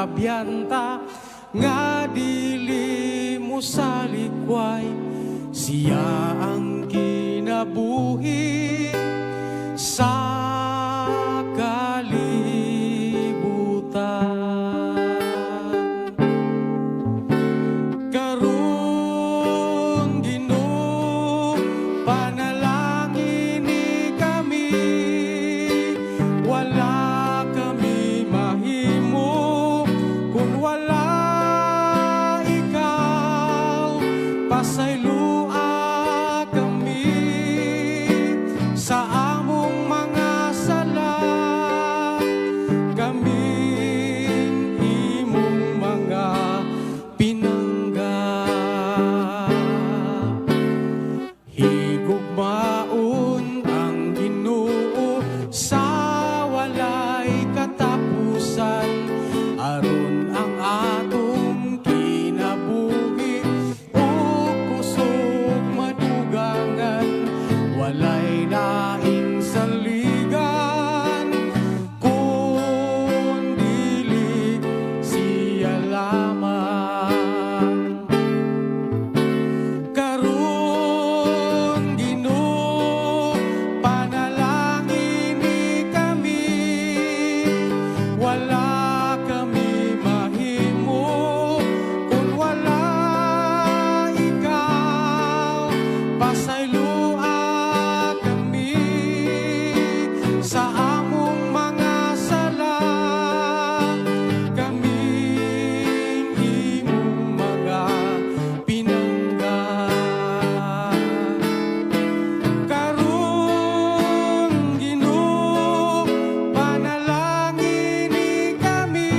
nagabiyanta nga dili mo sa likway, siya ang kinabuhi sa kalibutan. Karon Ginoo, panalangin ni kami, wala kami mahimo kung wala ikaw. Pasaylua kami sa among mga sala, kaming imong mga pinangga. Higugmaon ang Ginoo sa walay katapusan, aron ang atong kinabuhi ug kusog madugangan, walay laing saligan kun dili siya lamang. Karon Ginoo, panalangin ni kami, wala kami mahimo kung wala ikaw. Pasaylua kami sa among mga sala, kaming imong mga pinangga. Karon Ginoo, panalangin ni kami,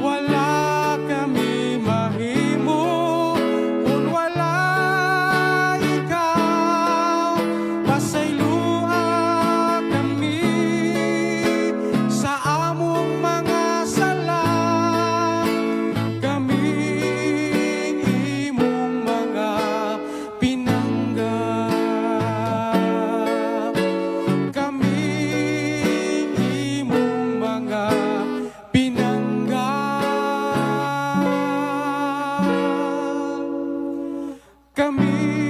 wala kami mahimo kung wala ikaw. Pasaylua kami sa among mga sala, kaming imong mga pinangga. Kaming imong mga pinangga. Kami